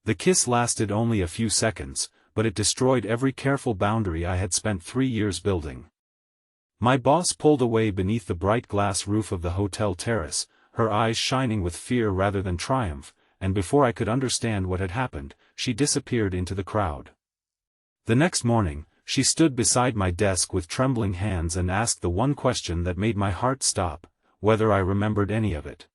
The kiss lasted only a few seconds, but it destroyed every careful boundary I had spent 3 years building. My boss pulled away beneath the bright glass roof of the hotel terrace, her eyes shining with fear rather than triumph, and before I could understand what had happened, she disappeared into the crowd. The next morning, she stood beside my desk with trembling hands and asked the one question that made my heart stop: whether I remembered any of it.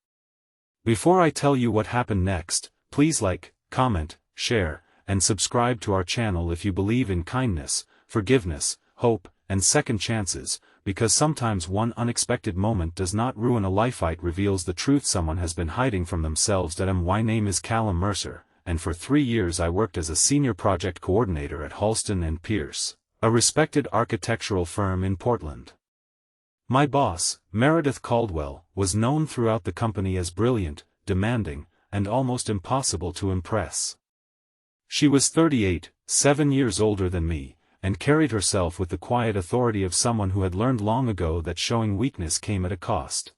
Before I tell you what happened next, please like, comment, share, and subscribe to our channel if you believe in kindness, forgiveness, hope, and second chances, because sometimes one unexpected moment does not ruin a life. It reveals the truth someone has been hiding from themselves. My name is Callum Mercer, and for 3 years I worked as a senior project coordinator at Halston & Pierce, a respected architectural firm in Portland. My boss, Meredith Caldwell, was known throughout the company as brilliant, demanding, and almost impossible to impress. She was 38, 7 years older than me, and carried herself with the quiet authority of someone who had learned long ago that showing weakness came at a cost.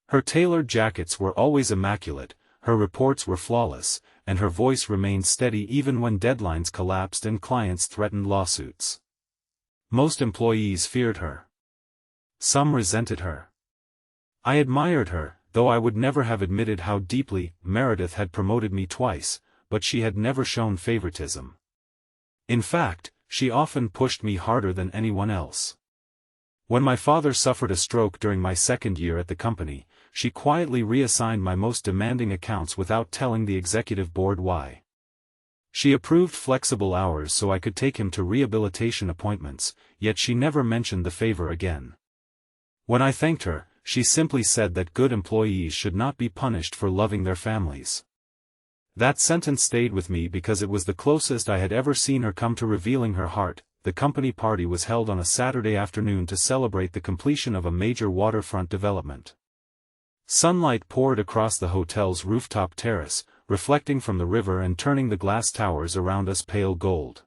Her tailored jackets were always immaculate, her reports were flawless, and her voice remained steady even when deadlines collapsed and clients threatened lawsuits. Most employees feared her. Some resented her. I admired her, though I would never have admitted how deeply. Meredith had promoted me twice, but she had never shown favoritism. In fact, she often pushed me harder than anyone else. When my father suffered a stroke during my second year at the company, she quietly reassigned my most demanding accounts without telling the executive board why. She approved flexible hours so I could take him to rehabilitation appointments, yet she never mentioned the favor again. When I thanked her, she simply said that good employees should not be punished for loving their families. That sentence stayed with me because it was the closest I had ever seen her come to revealing her heart. The company party was held on a Saturday afternoon to celebrate the completion of a major waterfront development. Sunlight poured across the hotel's rooftop terrace, reflecting from the river and turning the glass towers around us pale gold.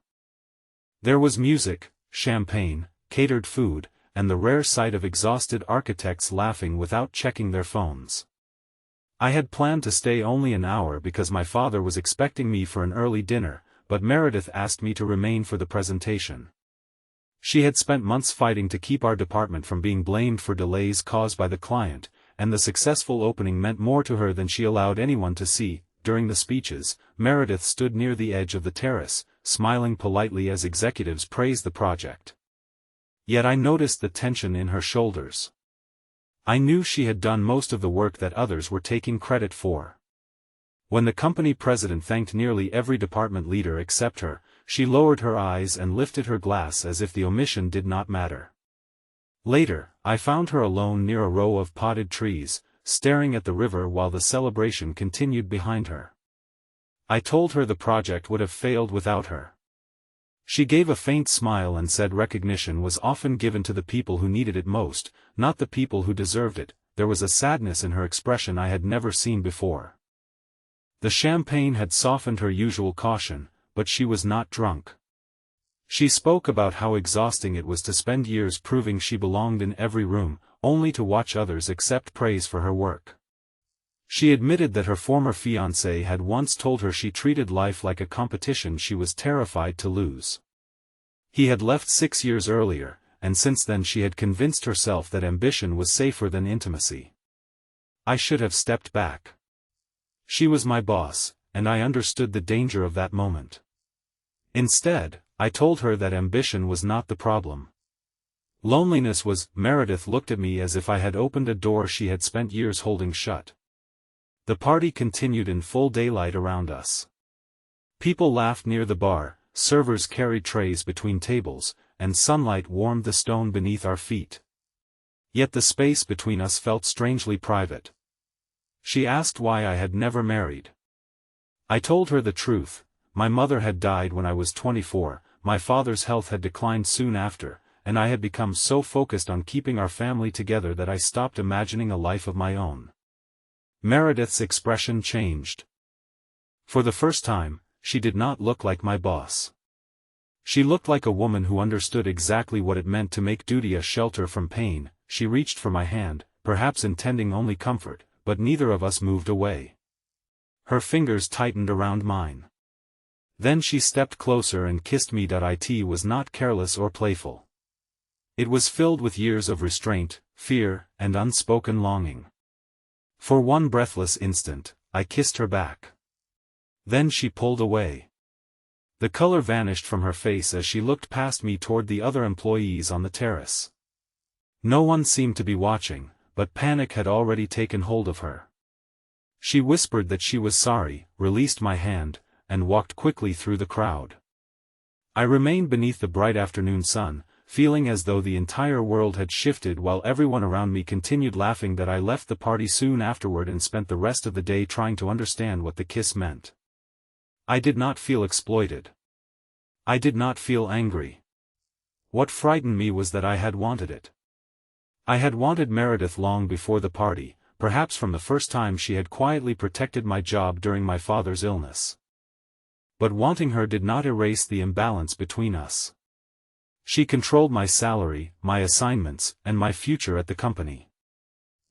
There was music, champagne, catered food, and the rare sight of exhausted architects laughing without checking their phones. I had planned to stay only an hour because my father was expecting me for an early dinner, but Meredith asked me to remain for the presentation. She had spent months fighting to keep our department from being blamed for delays caused by the client, and the successful opening meant more to her than she allowed anyone to see. During the speeches, Meredith stood near the edge of the terrace, smiling politely as executives praised the project. Yet I noticed the tension in her shoulders. I knew she had done most of the work that others were taking credit for. When the company president thanked nearly every department leader except her, she lowered her eyes and lifted her glass as if the omission did not matter. Later, I found her alone near a row of potted trees, staring at the river while the celebration continued behind her. I told her the project would have failed without her. She gave a faint smile and said recognition was often given to the people who needed it most, not the people who deserved it. There was a sadness in her expression I had never seen before. The champagne had softened her usual caution, but she was not drunk. She spoke about how exhausting it was to spend years proving she belonged in every room, only to watch others accept praise for her work. She admitted that her former fiancé had once told her she treated life like a competition she was terrified to lose. He had left 6 years earlier, and since then she had convinced herself that ambition was safer than intimacy. I should have stepped back. She was my boss, and I understood the danger of that moment. Instead, I told her that ambition was not the problem. Loneliness was. Meredith looked at me as if I had opened a door she had spent years holding shut. The party continued in full daylight around us. People laughed near the bar, servers carried trays between tables, and sunlight warmed the stone beneath our feet. Yet the space between us felt strangely private. She asked why I had never married. I told her the truth. My mother had died when I was 24, my father's health had declined soon after, and I had become so focused on keeping our family together that I stopped imagining a life of my own. Meredith's expression changed. For the first time, she did not look like my boss. She looked like a woman who understood exactly what it meant to make duty a shelter from pain. She reached for my hand, perhaps intending only comfort, but neither of us moved away. Her fingers tightened around mine. Then she stepped closer and kissed me. It was not careless or playful. It was filled with years of restraint, fear, and unspoken longing. For one breathless instant, I kissed her back. Then she pulled away. The color vanished from her face as she looked past me toward the other employees on the terrace. No one seemed to be watching, but panic had already taken hold of her. She whispered that she was sorry, released my hand, and walked quickly through the crowd. I remained beneath the bright afternoon sun, feeling as though the entire world had shifted while everyone around me continued laughing. I left the party soon afterward and spent the rest of the day trying to understand what the kiss meant. I did not feel exploited. I did not feel angry. What frightened me was that I had wanted it. I had wanted Meredith long before the party, perhaps from the first time she had quietly protected my job during my father's illness. But wanting her did not erase the imbalance between us. She controlled my salary, my assignments, and my future at the company.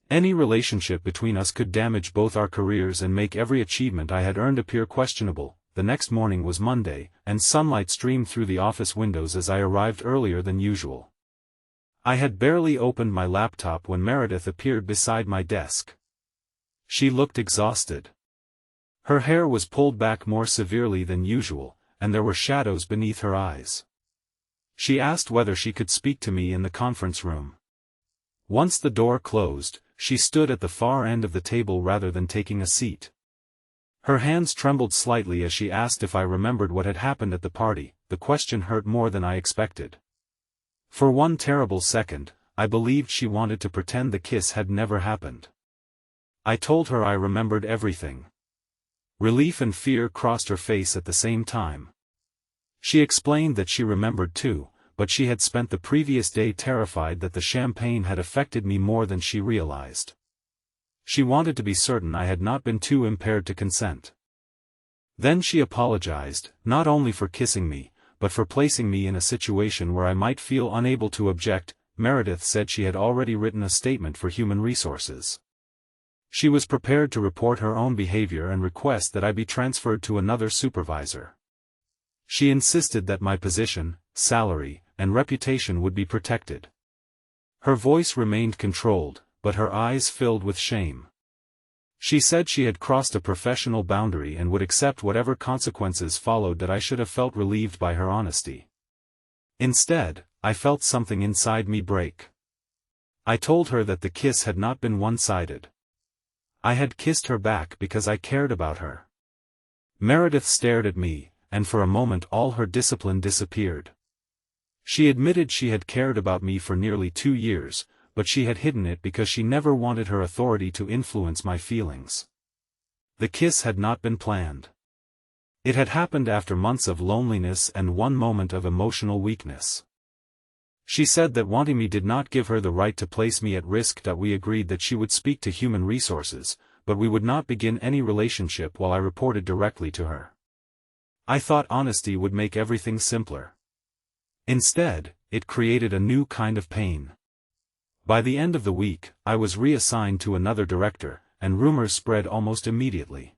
Any relationship between us could damage both our careers and make every achievement I had earned appear questionable. The next morning was Monday, and sunlight streamed through the office windows as I arrived earlier than usual. I had barely opened my laptop when Meredith appeared beside my desk. She looked exhausted. Her hair was pulled back more severely than usual, and there were shadows beneath her eyes. She asked whether she could speak to me in the conference room. Once the door closed, she stood at the far end of the table rather than taking a seat. Her hands trembled slightly as she asked if I remembered what had happened at the party. The question hurt more than I expected. For one terrible second, I believed she wanted to pretend the kiss had never happened. I told her I remembered everything. Relief and fear crossed her face at the same time. She explained that she remembered too, but she had spent the previous day terrified that the champagne had affected me more than she realized. She wanted to be certain I had not been too impaired to consent. Then she apologized, not only for kissing me, but for placing me in a situation where I might feel unable to object. Meredith said she had already written a statement for human resources. She was prepared to report her own behavior and request that I be transferred to another supervisor. She insisted that my position, salary, and reputation would be protected. Her voice remained controlled, but her eyes filled with shame. She said she had crossed a professional boundary and would accept whatever consequences followed. That I should have felt relieved by her honesty. Instead, I felt something inside me break. I told her that the kiss had not been one-sided. I had kissed her back because I cared about her. Meredith stared at me, and for a moment all her discipline disappeared. She admitted she had cared about me for nearly 2 years, but she had hidden it because she never wanted her authority to influence my feelings. The kiss had not been planned. It had happened after months of loneliness and one moment of emotional weakness. She said that wanting me did not give her the right to place me at risk. We agreed that she would speak to human resources, but we would not begin any relationship while I reported directly to her. I thought honesty would make everything simpler. Instead, it created a new kind of pain. By the end of the week, I was reassigned to another director, and rumors spread almost immediately.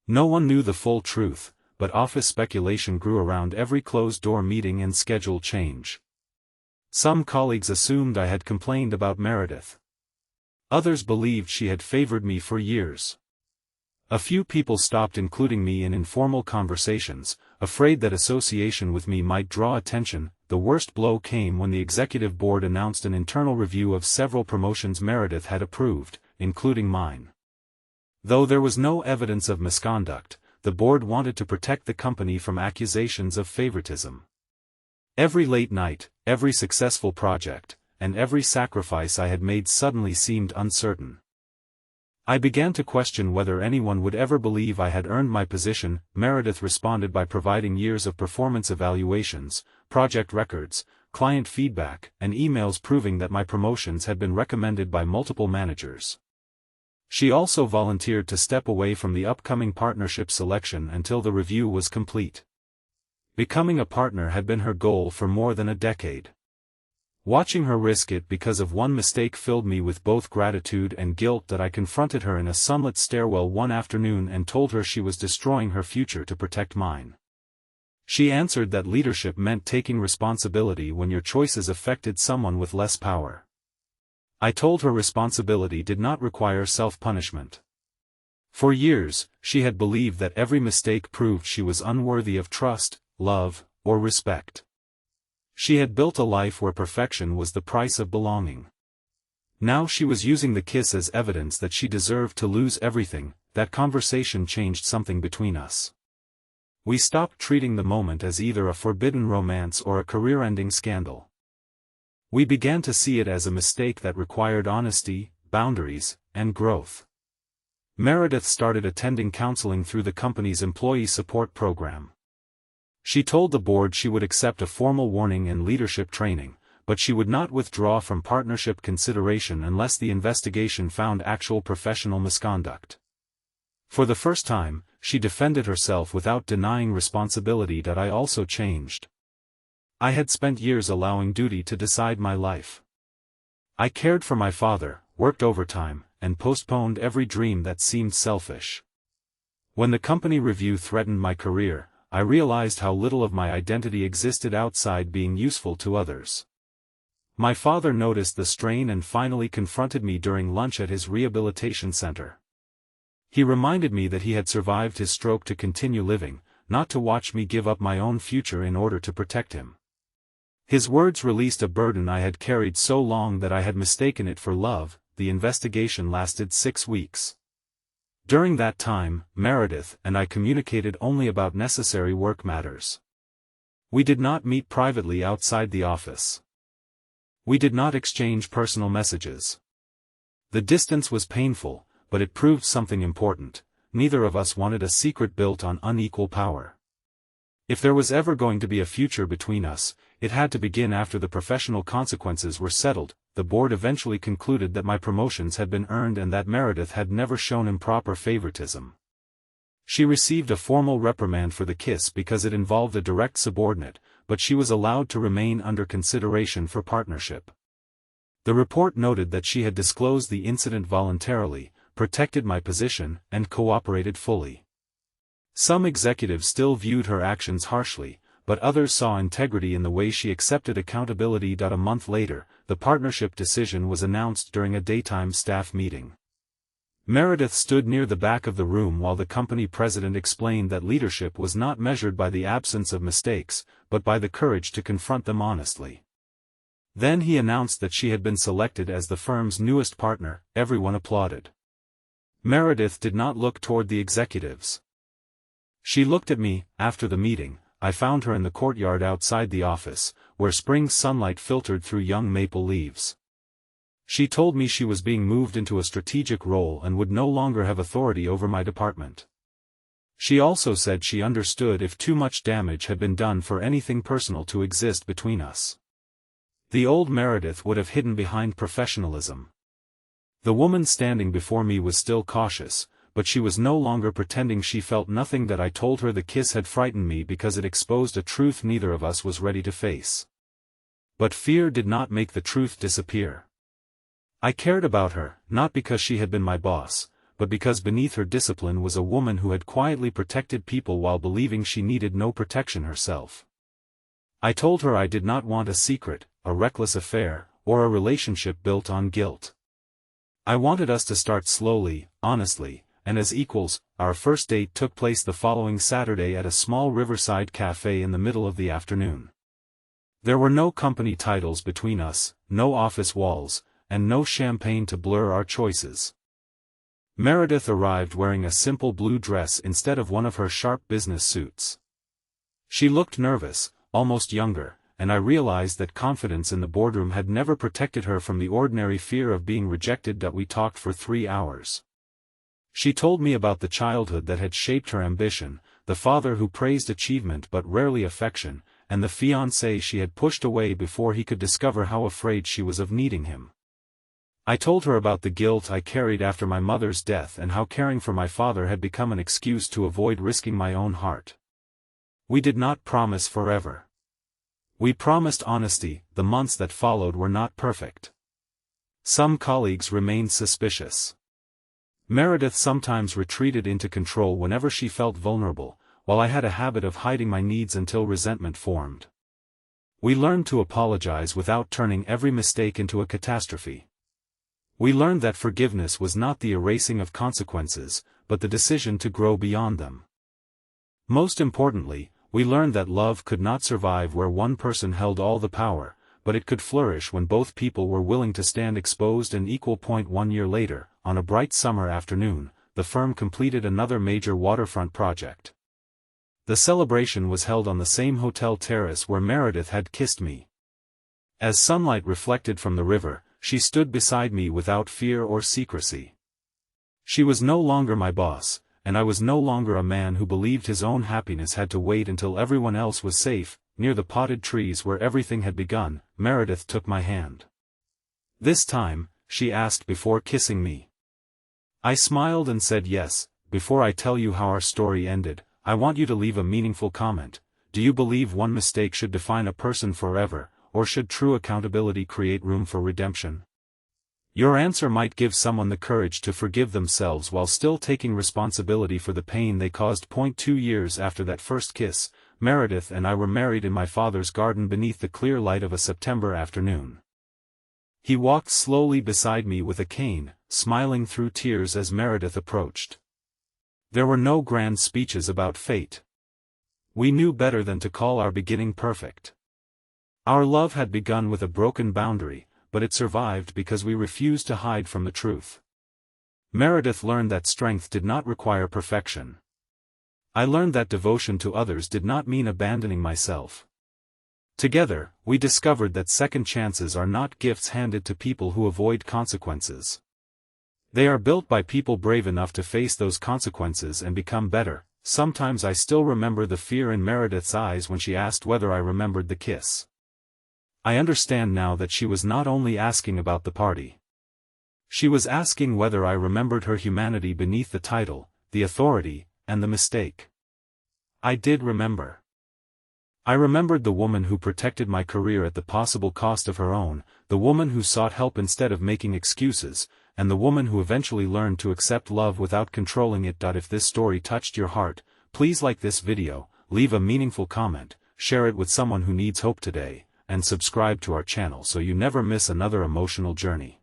No one knew the full truth, but office speculation grew around every closed-door meeting and schedule change. Some colleagues assumed I had complained about Meredith. Others believed she had favored me for years. A few people stopped including me in informal conversations, afraid that association with me might draw attention. The worst blow came when the executive board announced an internal review of several promotions Meredith had approved, including mine. Though there was no evidence of misconduct, the board wanted to protect the company from accusations of favoritism. Every late night, every successful project, and every sacrifice I had made suddenly seemed uncertain. I began to question whether anyone would ever believe I had earned my position. Meredith responded by providing years of performance evaluations, project records, client feedback, and emails proving that my promotions had been recommended by multiple managers. She also volunteered to step away from the upcoming partnership selection until the review was complete. Becoming a partner had been her goal for more than a decade. Watching her risk it because of one mistake filled me with both gratitude and guilt. I confronted her in a sunlit stairwell one afternoon and told her she was destroying her future to protect mine. She answered that leadership meant taking responsibility when your choices affected someone with less power. I told her responsibility did not require self-punishment. For years, she had believed that every mistake proved she was unworthy of trust, love, or respect. She had built a life where perfection was the price of belonging. Now she was using the kiss as evidence that she deserved to lose everything. That conversation changed something between us. We stopped treating the moment as either a forbidden romance or a career-ending scandal. We began to see it as a mistake that required honesty, boundaries, and growth. Meredith started attending counseling through the company's employee support program. She told the board she would accept a formal warning and leadership training, but she would not withdraw from partnership consideration unless the investigation found actual professional misconduct. For the first time, she defended herself without denying responsibility. That I also changed. I had spent years allowing duty to decide my life. I cared for my father, worked overtime, and postponed every dream that seemed selfish. When the company review threatened my career, I realized how little of my identity existed outside being useful to others. My father noticed the strain and finally confronted me during lunch at his rehabilitation center. He reminded me that he had survived his stroke to continue living, not to watch me give up my own future in order to protect him. His words released a burden I had carried so long that I had mistaken it for love. The investigation lasted 6 weeks. During that time, Meredith and I communicated only about necessary work matters. We did not meet privately outside the office. We did not exchange personal messages. The distance was painful, but it proved something important. Neither of us wanted a secret built on unequal power. If there was ever going to be a future between us, it had to begin after the professional consequences were settled. The board eventually concluded that my promotions had been earned and that Meredith had never shown improper favoritism. She received a formal reprimand for the kiss because it involved a direct subordinate, but she was allowed to remain under consideration for partnership. The report noted that she had disclosed the incident voluntarily, protected my position, and cooperated fully. Some executives still viewed her actions harshly, but others saw integrity in the way she accepted accountability. A month later, the partnership decision was announced during a daytime staff meeting. Meredith stood near the back of the room while the company president explained that leadership was not measured by the absence of mistakes, but by the courage to confront them honestly. Then he announced that she had been selected as the firm's newest partner. Everyone applauded. Meredith did not look toward the executives. She looked at me. After the meeting, I found her in the courtyard outside the office, where spring sunlight filtered through young maple leaves. She told me she was being moved into a strategic role and would no longer have authority over my department. She also said she understood if too much damage had been done for anything personal to exist between us. The old Meredith would have hidden behind professionalism. The woman standing before me was still cautious, but she was no longer pretending she felt nothing. That I told her the kiss had frightened me because it exposed a truth neither of us was ready to face. But fear did not make the truth disappear. I cared about her, not because she had been my boss, but because beneath her discipline was a woman who had quietly protected people while believing she needed no protection herself. I told her I did not want a secret, a reckless affair, or a relationship built on guilt. I wanted us to start slowly, honestly, and as equals. Our first date took place the following Saturday at a small riverside cafe in the middle of the afternoon. There were no company titles between us, no office walls, and no champagne to blur our choices. Meredith arrived wearing a simple blue dress instead of one of her sharp business suits. She looked nervous, almost younger, and I realized that confidence in the boardroom had never protected her from the ordinary fear of being rejected. We talked for 3 hours. She told me about the childhood that had shaped her ambition, the father who praised achievement but rarely affection, and the fiancé she had pushed away before he could discover how afraid she was of needing him. I told her about the guilt I carried after my mother's death and how caring for my father had become an excuse to avoid risking my own heart. We did not promise forever. We promised honesty. The months that followed were not perfect. Some colleagues remained suspicious. Meredith sometimes retreated into control whenever she felt vulnerable, while I had a habit of hiding my needs until resentment formed. We learned to apologize without turning every mistake into a catastrophe. We learned that forgiveness was not the erasing of consequences, but the decision to grow beyond them. Most importantly, we learned that love could not survive where one person held all the power, but it could flourish when both people were willing to stand exposed and equal. 1 year later, on a bright summer afternoon, the firm completed another major waterfront project. The celebration was held on the same hotel terrace where Meredith had kissed me. As sunlight reflected from the river, she stood beside me without fear or secrecy. She was no longer my boss, and I was no longer a man who believed his own happiness had to wait until everyone else was safe. Near the potted trees where everything had begun, Meredith took my hand. "This time?" she asked before kissing me. I smiled and said yes. "Before I tell you how our story ended, I want you to leave a meaningful comment. Do you believe one mistake should define a person forever, or should true accountability create room for redemption?" Your answer might give someone the courage to forgive themselves while still taking responsibility for the pain they caused. 2 years after that first kiss, Meredith and I were married in my father's garden beneath the clear light of a September afternoon. He walked slowly beside me with a cane, smiling through tears as Meredith approached. There were no grand speeches about fate. We knew better than to call our beginning perfect. Our love had begun with a broken boundary, but it survived because we refused to hide from the truth. Meredith learned that strength did not require perfection. I learned that devotion to others did not mean abandoning myself. Together, we discovered that second chances are not gifts handed to people who avoid consequences. They are built by people brave enough to face those consequences and become better. Sometimes I still remember the fear in Meredith's eyes when she asked whether I remembered the kiss. I understand now that she was not only asking about the party. She was asking whether I remembered her humanity beneath the title, the authority, and the mistake. I did remember. I remembered the woman who protected my career at the possible cost of her own, the woman who sought help instead of making excuses, and the woman who eventually learned to accept love without controlling it. If this story touched your heart, please like this video, leave a meaningful comment, share it with someone who needs hope today, and subscribe to our channel so you never miss another emotional journey.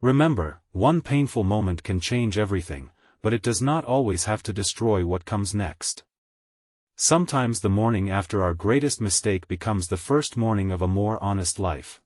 Remember, one painful moment can change everything, but it does not always have to destroy what comes next. Sometimes the morning after our greatest mistake becomes the first morning of a more honest life.